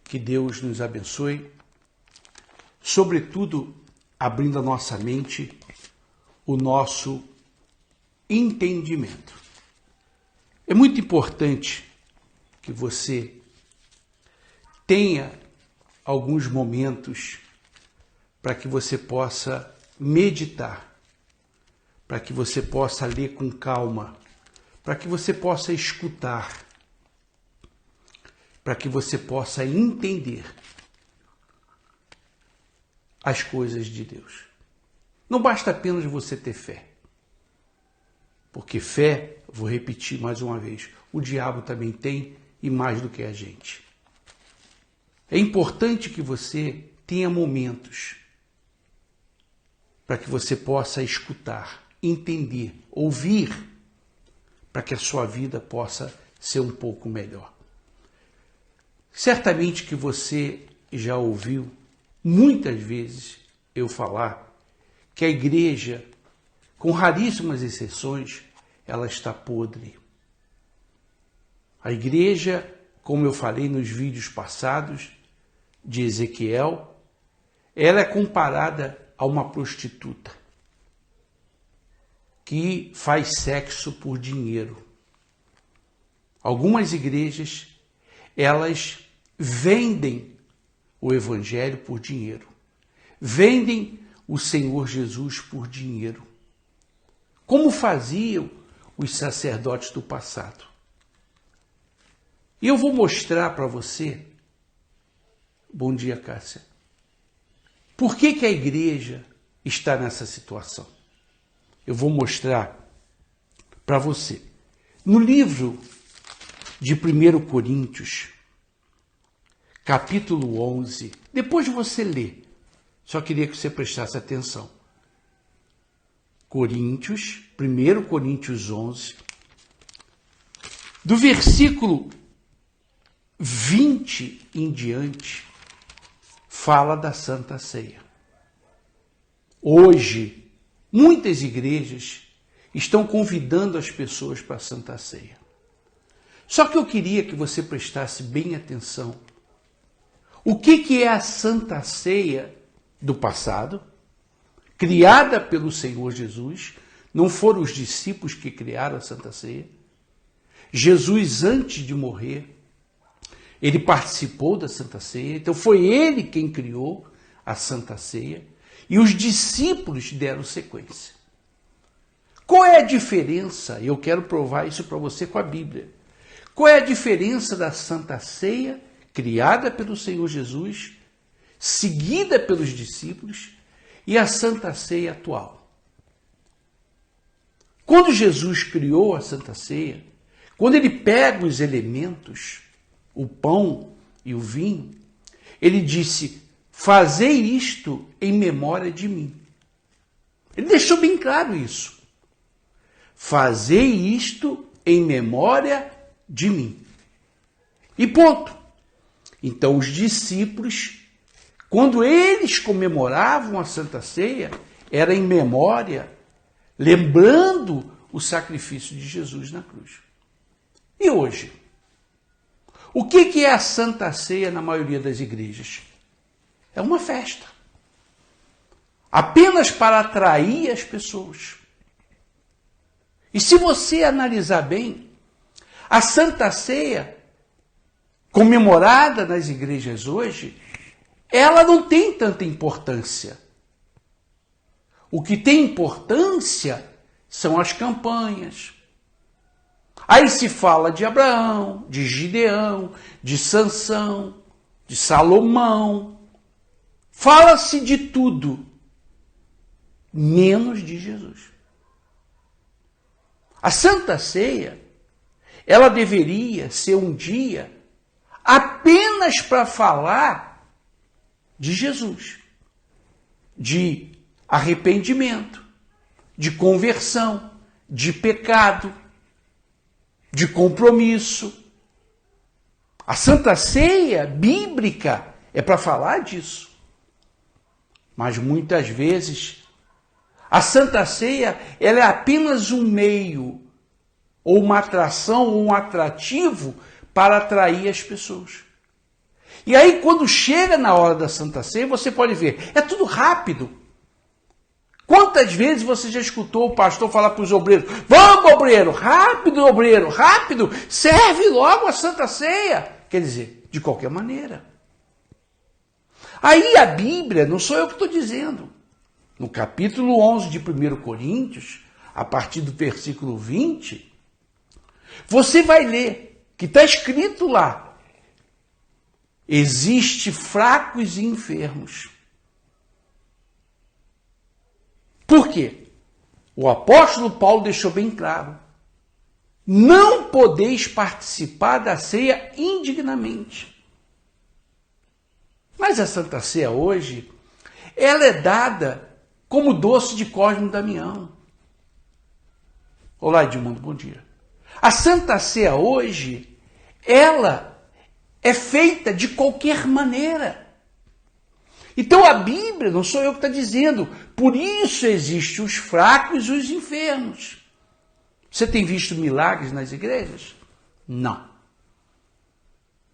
Que Deus nos abençoe, sobretudo abrindo a nossa mente, o nosso entendimento. É muito importante que você tenha alguns momentos para que você possa meditar, para que você possa ler com calma, para que você possa escutar, para que você possa entender as coisas de Deus. Não basta apenas você ter fé, porque fé, vou repetir mais uma vez, o diabo também tem e mais do que a gente. É importante que você tenha momentos para que você possa escutar, entender, ouvir, para que a sua vida possa ser um pouco melhor. Certamente que você já ouviu muitas vezes eu falar que a igreja, com raríssimas exceções, ela está podre. A igreja, como eu falei nos vídeos passados de Ezequiel, ela é comparada a uma prostituta que faz sexo por dinheiro. Algumas igrejas, elas vendem o evangelho por dinheiro. Vendem o Senhor Jesus por dinheiro. Como faziam os sacerdotes do passado. E eu vou mostrar para você, bom dia, Cássia, por que a igreja está nessa situação. Eu vou mostrar para você. No livro de 1 Coríntios, capítulo 11, depois você lê, só queria que você prestasse atenção. 1 Coríntios 11, do versículo 20 em diante, fala da Santa Ceia. Hoje, muitas igrejas estão convidando as pessoas para a Santa Ceia. Só que eu queria que você prestasse bem atenção. O que é a Santa Ceia do passado, criada pelo Senhor Jesus? Não foram os discípulos que criaram a Santa Ceia. Jesus, antes de morrer, ele participou da Santa Ceia, então foi ele quem criou a Santa Ceia e os discípulos deram sequência. Qual é a diferença? Eu quero provar isso para você com a Bíblia. Qual é a diferença da Santa Ceia, criada pelo Senhor Jesus, seguida pelos discípulos, e a Santa Ceia atual? Quando Jesus criou a Santa Ceia, quando ele pega os elementos, o pão e o vinho, ele disse: fazei isto em memória de mim. Ele deixou bem claro isso. Fazei isto em memória de mim. E ponto. Então os discípulos, quando eles comemoravam a Santa Ceia, era em memória, lembrando o sacrifício de Jesus na cruz. E hoje? O que é a Santa Ceia na maioria das igrejas? É uma festa. Apenas para atrair as pessoas. E se você analisar bem, a Santa Ceia, comemorada nas igrejas hoje, ela não tem tanta importância. O que tem importância são as campanhas. Aí se fala de Abraão, de Gideão, de Sansão, de Salomão. Fala-se de tudo, menos de Jesus. A Santa Ceia, ela deveria ser um dia apenas para falar de Jesus, de arrependimento, de conversão, de pecado, de compromisso. A Santa Ceia bíblica é para falar disso. Mas muitas vezes a Santa Ceia ela é apenas um meio, ou uma atração, ou um atrativo para atrair as pessoas. E aí, quando chega na hora da Santa Ceia, você pode ver, é tudo rápido. Quantas vezes você já escutou o pastor falar para os obreiros, vamos, obreiro, rápido, serve logo a Santa Ceia. Quer dizer, de qualquer maneira. Aí a Bíblia, não sou eu que estou dizendo, no capítulo 11 de 1 Coríntios, a partir do versículo 20, você vai ler que está escrito lá, existe fracos e enfermos. Por quê? O apóstolo Paulo deixou bem claro, não podeis participar da ceia indignamente. Mas a Santa Ceia hoje, ela é dada como doce de Cosme e Damião. Olá, Edmundo, bom dia. A Santa Ceia hoje, ela é feita de qualquer maneira. Então a Bíblia, não sou eu que está dizendo, por isso existem os fracos e os enfermos. Você tem visto milagres nas igrejas? Não.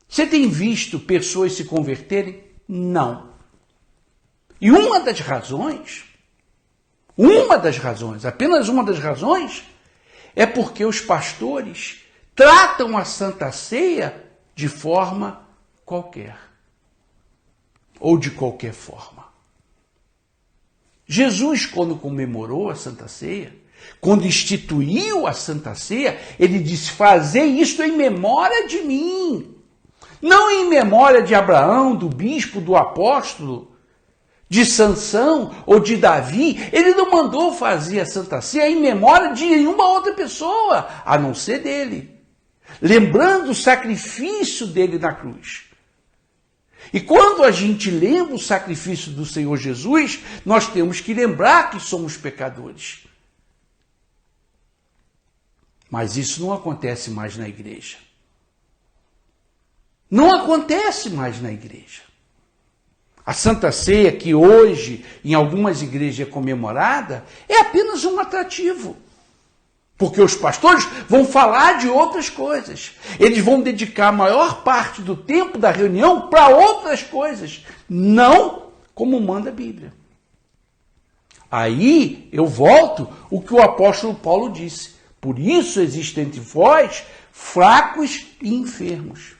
Você tem visto pessoas se converterem? Não. E apenas uma das razões, é porque os pastores tratam a Santa Ceia de forma qualquer. Ou de qualquer forma. Jesus, quando comemorou a Santa Ceia, quando instituiu a Santa Ceia, ele disse, fazei isto em memória de mim. Não em memória de Abraão, do bispo, do apóstolo, de Sansão ou de Davi. Ele não mandou fazer a Santa Ceia em memória de nenhuma outra pessoa, a não ser dele. Lembrando o sacrifício dele na cruz. E quando a gente lembra o sacrifício do Senhor Jesus, nós temos que lembrar que somos pecadores. Mas isso não acontece mais na igreja. Não acontece mais na igreja. A Santa Ceia, que hoje em algumas igrejas é comemorada, é apenas um atrativo. Porque os pastores vão falar de outras coisas. Eles vão dedicar a maior parte do tempo da reunião para outras coisas. Não como manda a Bíblia. Aí eu volto o que o apóstolo Paulo disse. Por isso existem entre vós fracos e enfermos.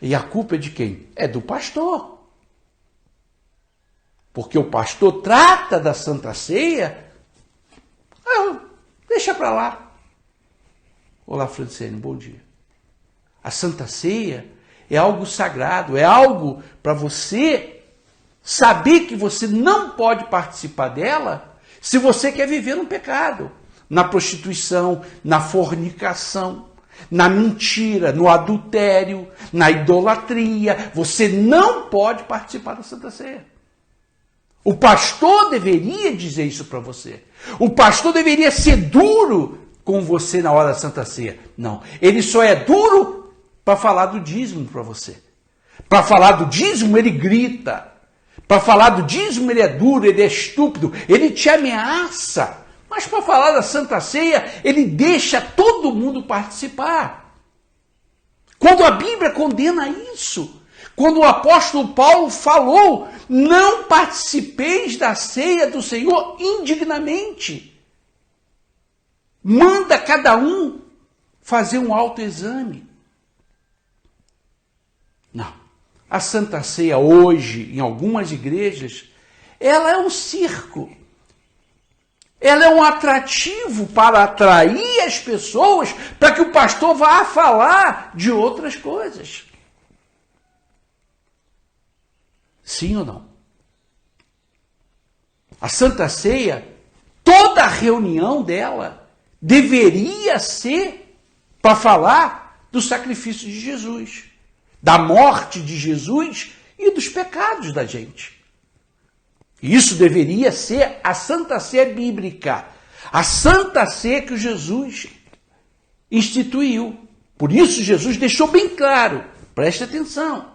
E a culpa é de quem? É do pastor. Porque o pastor trata da Santa Ceia, deixa para lá. Olá, Francine, bom dia. A Santa Ceia é algo sagrado, é algo para você saber que você não pode participar dela se você quer viver no pecado, na prostituição, na fornicação, na mentira, no adultério, na idolatria. Você não pode participar da Santa Ceia. O pastor deveria dizer isso para você. O pastor deveria ser duro com você na hora da Santa Ceia. Não, ele só é duro para falar do dízimo para você. Para falar do dízimo, ele grita. Para falar do dízimo, ele é duro, ele é estúpido, ele te ameaça. Mas para falar da Santa Ceia, ele deixa todo mundo participar. Quando a Bíblia condena isso, quando o apóstolo Paulo falou, não participeis da ceia do Senhor indignamente. Manda cada um fazer um autoexame. Não. A Santa Ceia hoje, em algumas igrejas, ela é um circo. Ela é um atrativo para atrair as pessoas para que o pastor vá falar de outras coisas. Sim ou não? A Santa Ceia, toda a reunião dela deveria ser para falar do sacrifício de Jesus, da morte de Jesus e dos pecados da gente. Isso deveria ser a Santa Ceia bíblica, a Santa Ceia que Jesus instituiu. Por isso Jesus deixou bem claro, preste atenção,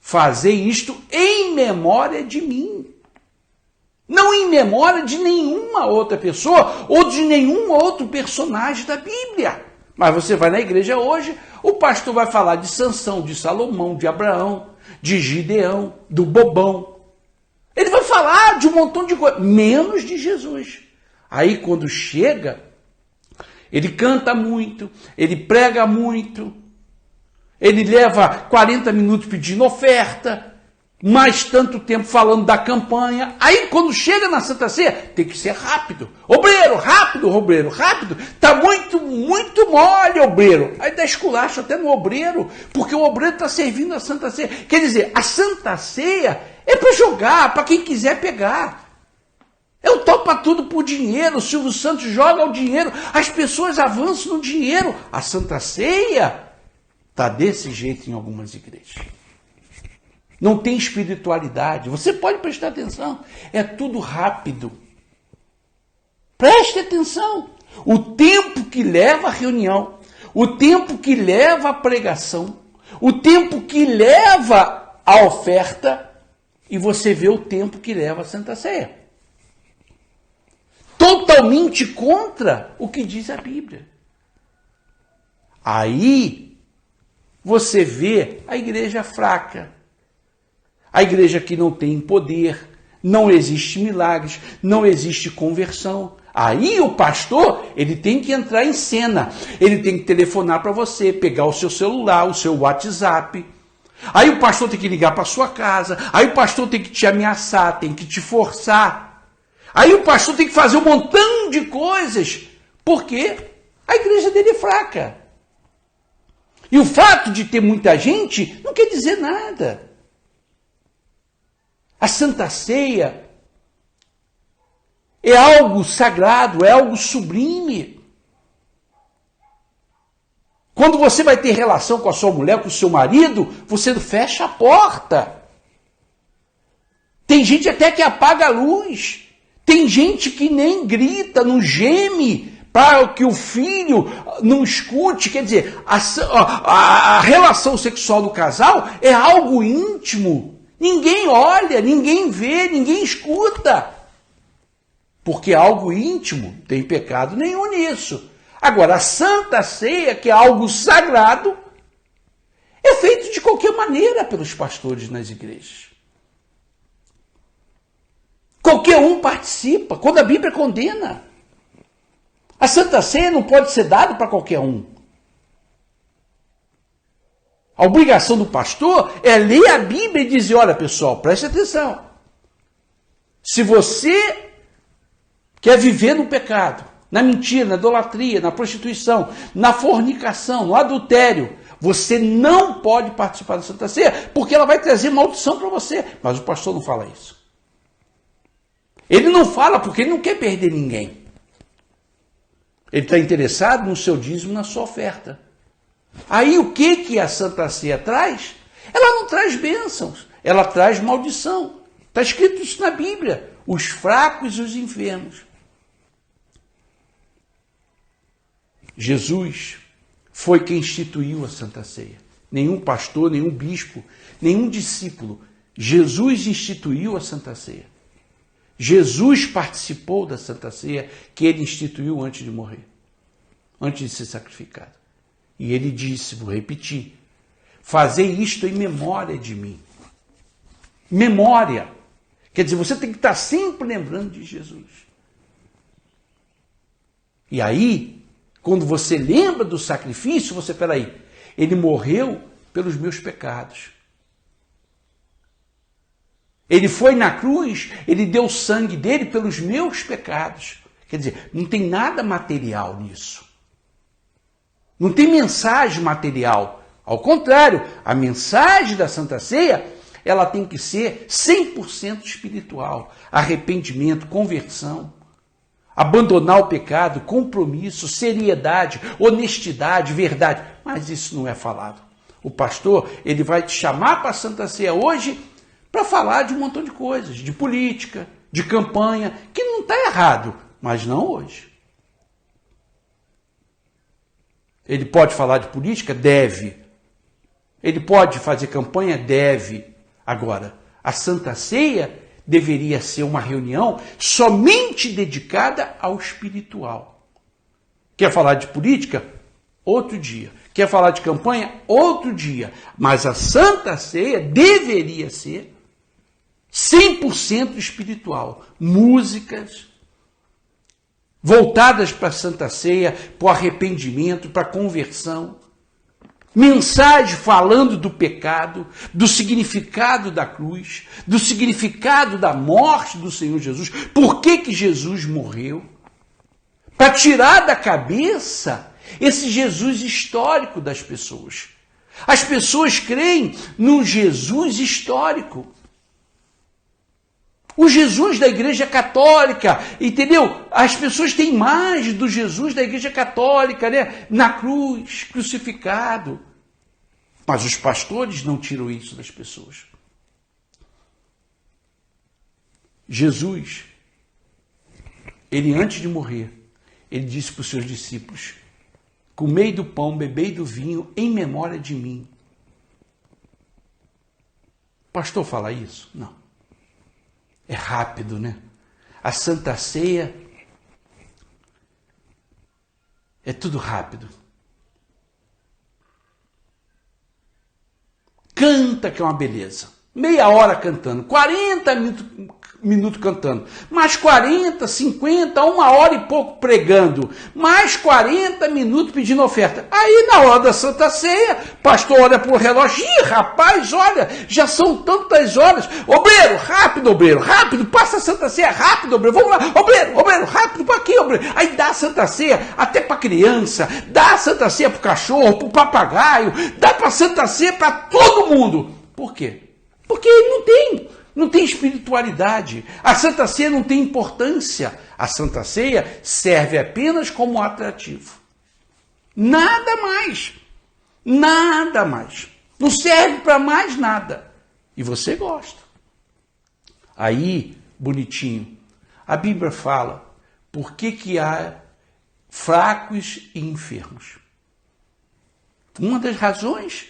fazei isto em memória de mim. Não em memória de nenhuma outra pessoa ou de nenhum outro personagem da Bíblia. Mas você vai na igreja hoje, o pastor vai falar de Sansão, de Salomão, de Abraão, de Gideão, do bobão. Ele vai falar de um montão de coisas, menos de Jesus. Aí quando chega, ele canta muito, ele prega muito, ele leva 40 minutos pedindo oferta, mais tanto tempo falando da campanha. Aí quando chega na Santa Ceia, tem que ser rápido. Obreiro, rápido, obreiro, rápido. Tá muito mole, obreiro. Aí dá esculacho até no obreiro, porque o obreiro está servindo a Santa Ceia. Quer dizer, a Santa Ceia é para jogar, para quem quiser pegar. Eu topo tudo por dinheiro. O Silvio Santos joga o dinheiro, as pessoas avançam no dinheiro. A Santa Ceia está desse jeito em algumas igrejas. Não tem espiritualidade. Você pode prestar atenção. É tudo rápido. Preste atenção. O tempo que leva a reunião, o tempo que leva a pregação, o tempo que leva a oferta, e você vê o tempo que leva a Santa Ceia. Totalmente contra o que diz a Bíblia. Aí você vê a igreja fraca. A igreja que não tem poder, não existe milagres, não existe conversão. Aí o pastor, ele tem que entrar em cena. Ele tem que telefonar para você, pegar o seu celular, o seu WhatsApp. Aí o pastor tem que ligar para sua casa. Aí o pastor tem que te ameaçar, tem que te forçar. Aí o pastor tem que fazer um montão de coisas, porque a igreja dele é fraca. E o fato de ter muita gente não quer dizer nada. A Santa Ceia é algo sagrado, é algo sublime. Quando você vai ter relação com a sua mulher, com o seu marido, você fecha a porta. Tem gente até que apaga a luz. Tem gente que nem grita, não geme, para que o filho não escute. Quer dizer, a relação sexual do casal é algo íntimo. Ninguém olha, ninguém vê, ninguém escuta. Porque é algo íntimo, não tem pecado nenhum nisso. Agora, a Santa Ceia, que é algo sagrado, é feito de qualquer maneira pelos pastores nas igrejas. Qualquer um participa, quando a Bíblia condena. A Santa Ceia não pode ser dada para qualquer um. A obrigação do pastor é ler a Bíblia e dizer, olha pessoal, preste atenção. Se você quer viver no pecado, na mentira, na idolatria, na prostituição, na fornicação, no adultério, você não pode participar da Santa Ceia, porque ela vai trazer maldição para você. Mas o pastor não fala isso. Ele não fala porque ele não quer perder ninguém. Ele está interessado no seu dízimo, na sua oferta. Aí o que a Santa Ceia traz? Ela não traz bênçãos, ela traz maldição. Está escrito isso na Bíblia. Os fracos e os enfermos. Jesus foi quem instituiu a Santa Ceia. Nenhum pastor, nenhum bispo, nenhum discípulo. Jesus instituiu a Santa Ceia. Jesus participou da Santa Ceia que ele instituiu antes de morrer, antes de ser sacrificado. E ele disse, vou repetir, fazei isto em memória de mim. Memória. Quer dizer, você tem que estar sempre lembrando de Jesus. E aí, quando você lembra do sacrifício, você, peraí, ele morreu pelos meus pecados. Ele foi na cruz, ele deu o sangue dele pelos meus pecados. Quer dizer, não tem nada material nisso. Não tem mensagem material. Ao contrário, a mensagem da Santa Ceia, ela tem que ser 100% espiritual. Arrependimento, conversão, abandonar o pecado, compromisso, seriedade, honestidade, verdade. Mas isso não é falado. O pastor, ele vai te chamar para a Santa Ceia hoje para falar de um montão de coisas, de política, de campanha, que não está errado, mas não hoje. Ele pode falar de política? Deve. Ele pode fazer campanha? Deve. Agora, a Santa Ceia deveria ser uma reunião somente dedicada ao espiritual. Quer falar de política? outro dia. Quer falar de campanha? Outro dia. Mas a Santa Ceia deveria ser 100% espiritual. Músicas voltadas para a Santa Ceia, para o arrependimento, para a conversão. Mensagem falando do pecado, do significado da cruz, do significado da morte do Senhor Jesus. Por que Jesus morreu? Para tirar da cabeça esse Jesus histórico das pessoas. As pessoas creem no Jesus histórico. O Jesus da Igreja Católica, entendeu? As pessoas têm imagens do Jesus da Igreja Católica, né? Na cruz, crucificado. Mas os pastores não tiram isso das pessoas. Jesus, ele antes de morrer, ele disse para os seus discípulos: comei do pão, bebei do vinho em memória de mim. Pastor fala isso? Não. É rápido, né? A Santa Ceia é tudo rápido. Canta que é uma beleza. Meia hora cantando, 40 minutos cantando, mais 40, 50, uma hora e pouco pregando, mais 40 minutos pedindo oferta. Aí na hora da Santa Ceia, o pastor olha para o relógio: ih, rapaz, olha, já são tantas horas. Obreiro, rápido, passa a Santa Ceia, rápido, obreiro, vamos lá, obreiro, rápido, para aqui, obreiro. Aí dá a Santa Ceia até para criança, dá a Santa Ceia para o cachorro, para o papagaio, dá para a Santa Ceia para todo mundo. Por quê? Porque não tem espiritualidade. A Santa Ceia não tem importância. A Santa Ceia serve apenas como atrativo. Nada mais. Nada mais. Não serve para mais nada. E você gosta. Aí, bonitinho, a Bíblia fala por que há fracos e enfermos. Uma das razões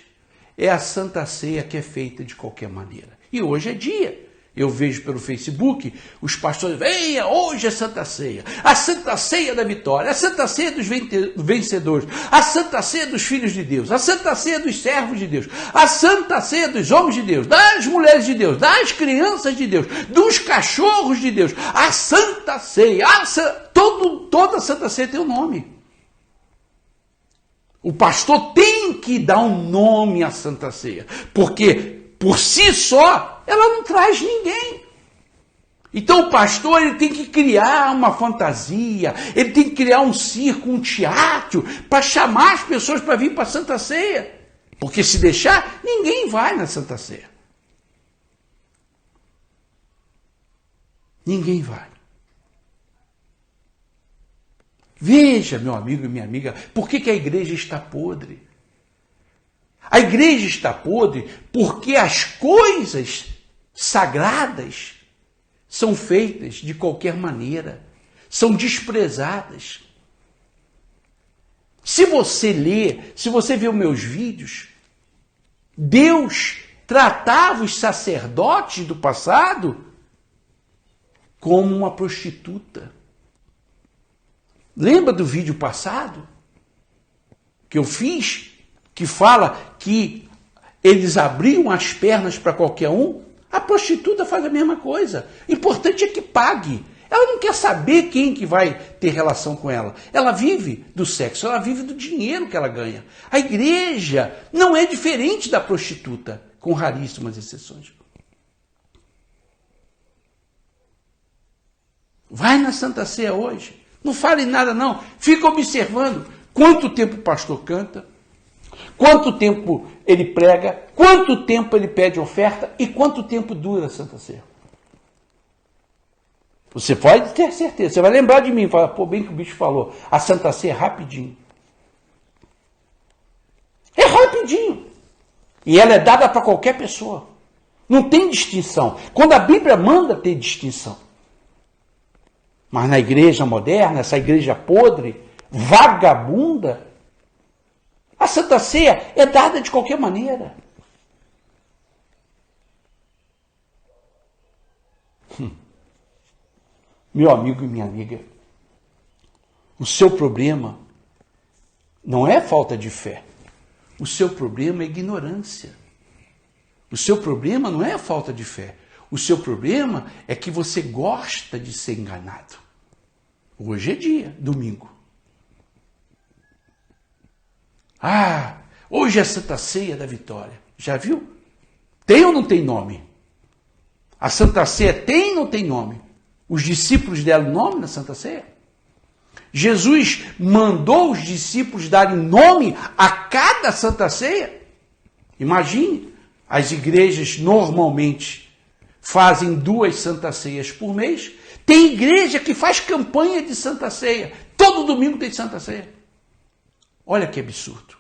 é a Santa Ceia, que é feita de qualquer maneira. E hoje é dia. Eu vejo pelo Facebook os pastores: venha, hoje é Santa Ceia. A Santa Ceia da vitória, a Santa Ceia dos vencedores, a Santa Ceia dos filhos de Deus, a Santa Ceia dos servos de Deus, a Santa Ceia dos homens de Deus, das mulheres de Deus, das crianças de Deus, dos cachorros de Deus. A Santa Ceia, toda a Santa Ceia tem um nome. O pastor tem que dar um nome à Santa Ceia, porque por si só ela não traz ninguém. Então o pastor ele tem que criar uma fantasia, ele tem que criar um circo, um teatro, para chamar as pessoas para vir para a Santa Ceia. Porque se deixar, ninguém vai na Santa Ceia. Ninguém vai. Veja, meu amigo e minha amiga, por que a igreja está podre? A igreja está podre porque as coisas sagradas são feitas de qualquer maneira, são desprezadas. Se você ler, se você ver os meus vídeos, Deus tratava os sacerdotes do passado como uma prostituta. Lembra do vídeo passado que eu fiz, que fala que eles abriam as pernas para qualquer um? A prostituta faz a mesma coisa. O importante é que pague. Ela não quer saber quem que vai ter relação com ela. Ela vive do sexo, ela vive do dinheiro que ela ganha. A igreja não é diferente da prostituta, com raríssimas exceções. Vai na Santa Ceia hoje. Não fale nada não. Fica observando quanto tempo o pastor canta, quanto tempo ele prega, quanto tempo ele pede oferta e quanto tempo dura a Santa Ceia. Você pode ter certeza. Você vai lembrar de mim. Fala, pô, bem que o bicho falou. A Santa Ceia é rapidinho. É rapidinho. E ela é dada para qualquer pessoa. Não tem distinção. Quando a Bíblia manda ter distinção. Mas na igreja moderna, essa igreja podre, vagabunda, a Santa Ceia é dada de qualquer maneira. Meu amigo e minha amiga, o seu problema Não é falta de fé. O seu problema é ignorância. O seu problema não é a falta de fé. O seu problema é que você gosta de ser enganado. Hoje é dia, domingo. Ah, hoje é a Santa Ceia da Vitória. Já viu? Tem ou não tem nome? A Santa Ceia tem ou não tem nome? Os discípulos deram nome na Santa Ceia? Jesus mandou os discípulos darem nome a cada Santa Ceia? Imagine, as igrejas normalmente fazem 2 Santas Ceias por mês. Tem igreja que faz campanha de Santa Ceia. Todo domingo tem Santa Ceia. Olha que absurdo.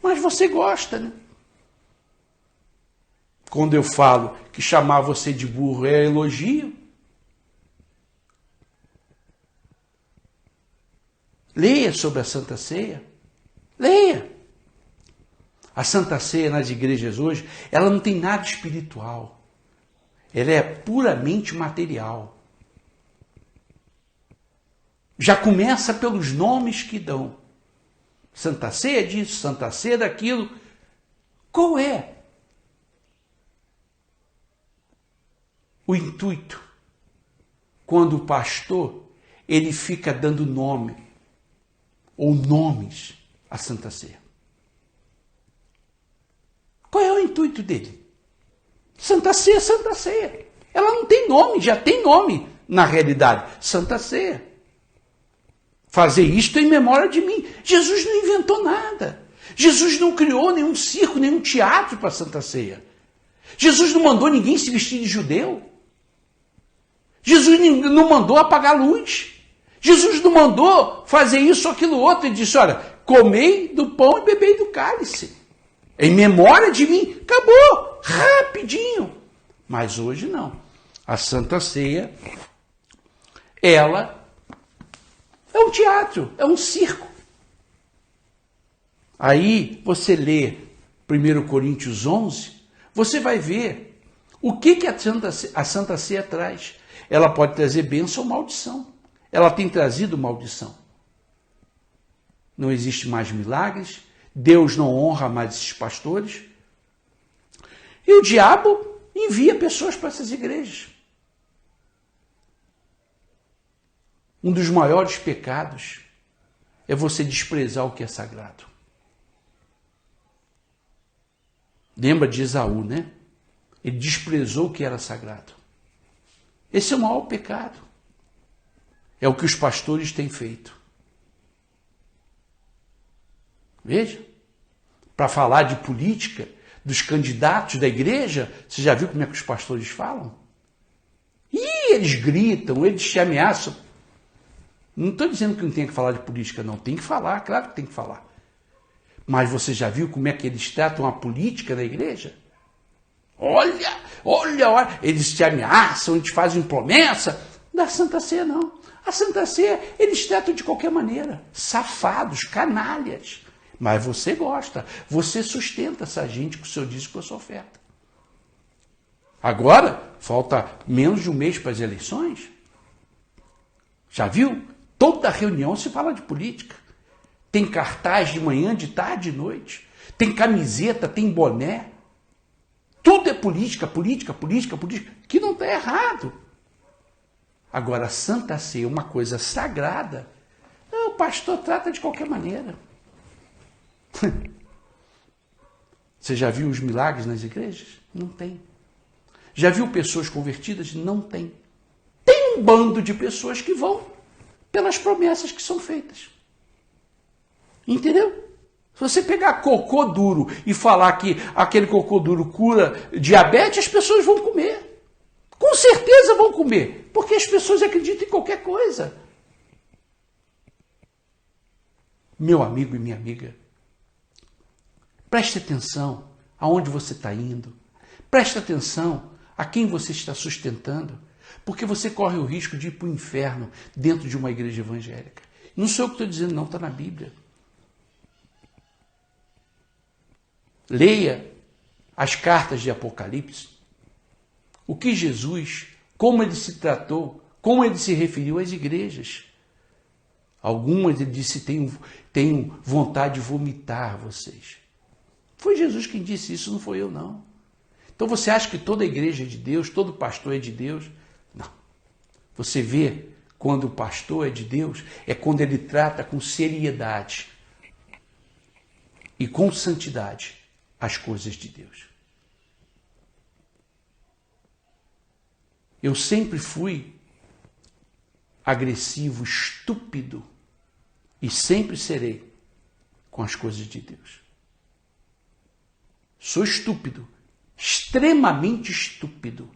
Mas você gosta, né? Quando eu falo que chamar você de burro é elogio. Leia sobre a Santa Ceia. Leia. A Santa Ceia nas igrejas hoje, ela não tem nada espiritual. Ela é puramente material. Já começa pelos nomes que dão. Santa Ceia disso, Santa Ceia daquilo. Qual é o intuito quando o pastor ele fica dando nome ou nomes à Santa Ceia? Qual é o intuito dele? Santa Ceia, Santa Ceia. Ela não tem nome, já tem nome na realidade. Santa Ceia. Fazer isto em memória de mim. Jesus não inventou nada. Jesus não criou nenhum circo, nenhum teatro para a Santa Ceia. Jesus não mandou ninguém se vestir de judeu. Jesus não mandou apagar a luz. Jesus não mandou fazer isso ou aquilo outro. Ele disse, olha, comei do pão e bebei do cálice. Em memória de mim. Acabou. Rapidinho. Mas hoje não. A Santa Ceia, ela é um teatro, é um circo. Aí você lê 1 Coríntios 11, você vai ver o que a Santa Ceia traz. Ela pode trazer bênção ou maldição. Ela tem trazido maldição. Não existe mais milagres, Deus não honra mais esses pastores. E o diabo envia pessoas para essas igrejas. Um dos maiores pecados é você desprezar o que é sagrado. Lembra de Esaú, né? Ele desprezou o que era sagrado. Esse é o maior pecado. É o que os pastores têm feito. Veja, para falar de política, dos candidatos da igreja, você já viu como é que os pastores falam? E eles gritam, eles te ameaçam. Não estou dizendo que não tem que falar de política, não. Tem que falar, claro que tem que falar. Mas você já viu como é que eles tratam a política da igreja? Olha, eles te ameaçam, eles fazem promessa. Da Santa Ceia, não. A Santa Ceia, eles tratam de qualquer maneira. Safados, canalhas. Mas você gosta, você sustenta essa gente com o seu dízimo e com a sua oferta. Agora, falta menos de um mês para as eleições. Já viu? Toda reunião se fala de política. Tem cartaz de manhã, de tarde, de noite. Tem camiseta, tem boné. Tudo é política, política, política, política. Que não está errado. Agora, a Santa Ceia é uma coisa sagrada. O pastor trata de qualquer maneira. Você já viu os milagres nas igrejas? Não tem. Já viu pessoas convertidas? Não tem. Tem um bando de pessoas que vão pelas promessas que são feitas. Entendeu? Se você pegar cocô duro e falar que aquele cocô duro cura diabetes, as pessoas vão comer. Com certeza vão comer, porque as pessoas acreditam em qualquer coisa. Meu amigo e minha amiga, preste atenção aonde você está indo. Preste atenção a quem você está sustentando, porque você corre o risco de ir para o inferno dentro de uma igreja evangélica. Não sou eu que estou dizendo, não, está na Bíblia. Leia as cartas de Apocalipse. O que Jesus, como ele se tratou, como ele se referiu às igrejas. Algumas ele disse, tenho vontade de vomitar vocês. Foi Jesus quem disse isso, não foi eu não. Então você acha que toda igreja é de Deus, todo pastor é de Deus? Não. Você vê quando o pastor é de Deus, é quando ele trata com seriedade e com santidade as coisas de Deus. Eu sempre fui agressivo, estúpido, e sempre serei com as coisas de Deus. Sou estúpido, extremamente estúpido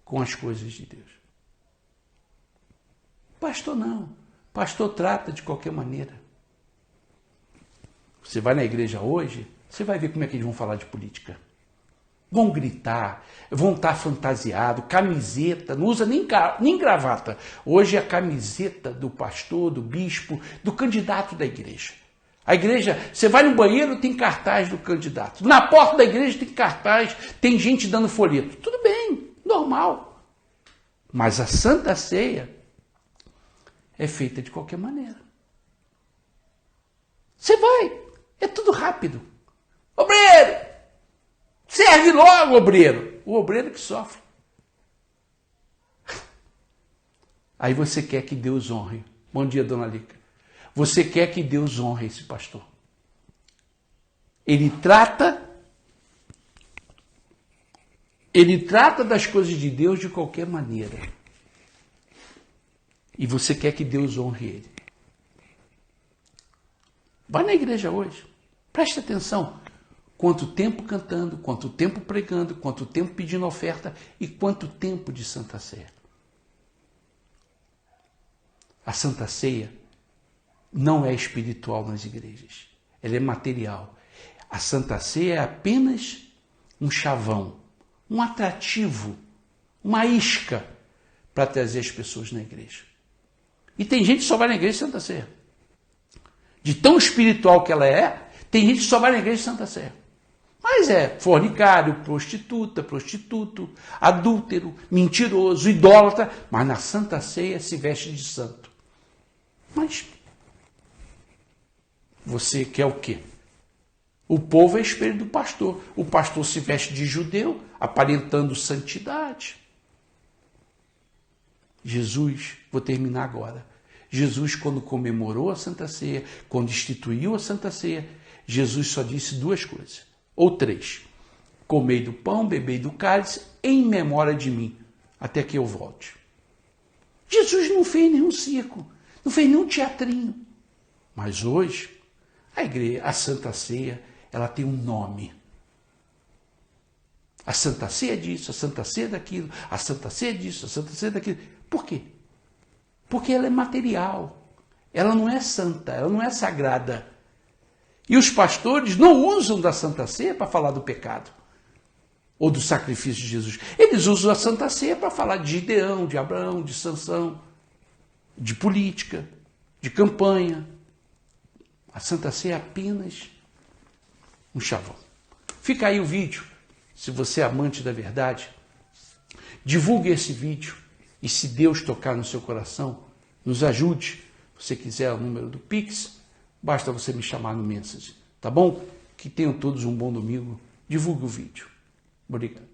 com as coisas de Deus. Pastor não, pastor trata de qualquer maneira. Você vai na igreja hoje, você vai ver como é que eles vão falar de política. Vão gritar, vão estar fantasiados, camiseta, não usa nem gravata. Hoje é a camiseta do pastor, do bispo, do candidato da igreja. A igreja, você vai no banheiro, tem cartaz do candidato. Na porta da igreja tem cartaz, tem gente dando folheto. Tudo bem, normal. Mas a Santa Ceia é feita de qualquer maneira. Você vai, é tudo rápido. Obreiro! Serve logo, obreiro. O obreiro que sofre. Aí você quer que Deus honre. Bom dia, dona Lica. Você quer que Deus honre esse pastor. Ele trata das coisas de Deus de qualquer maneira. E você quer que Deus honre ele. Vai na igreja hoje. Preste atenção. Quanto tempo cantando, quanto tempo pregando, quanto tempo pedindo oferta e quanto tempo de Santa Ceia. A Santa Ceia não é espiritual nas igrejas. Ela é material. A Santa Ceia é apenas um chavão, um atrativo, uma isca para trazer as pessoas na igreja. E tem gente que só vai na igreja de Santa Ceia. De tão espiritual que ela é, tem gente que só vai na igreja de Santa Ceia. Mas é fornicário, prostituta, prostituto, adúltero, mentiroso, idólatra, mas na Santa Ceia se veste de santo. Mas você quer o quê? O povo é espelho do pastor. O pastor se veste de judeu, aparentando santidade. Jesus, vou terminar agora. Jesus, quando comemorou a Santa Ceia, quando instituiu a Santa Ceia, Jesus só disse duas coisas. Ou três: comei do pão, bebei do cálice, em memória de mim, até que eu volte. Jesus não fez nenhum circo, não fez nenhum teatrinho. Mas hoje, a igreja, a Santa Ceia, ela tem um nome. A Santa Ceia disso, a Santa Ceia daquilo, a Santa Ceia disso, a Santa Ceia daquilo. Por quê? Porque ela é material. Ela não é santa, ela não é sagrada. E os pastores não usam da Santa Ceia para falar do pecado ou do sacrifício de Jesus. Eles usam a Santa Ceia para falar de Gideão, de Abraão, de Sansão, de política, de campanha. A Santa Ceia é apenas um chavão. Fica aí o vídeo. Se você é amante da verdade, divulgue esse vídeo. E se Deus tocar no seu coração, nos ajude. Se você quiser o número do Pix, basta você me chamar no Message, tá bom? Que tenham todos um bom domingo. Divulgue o vídeo. Obrigado.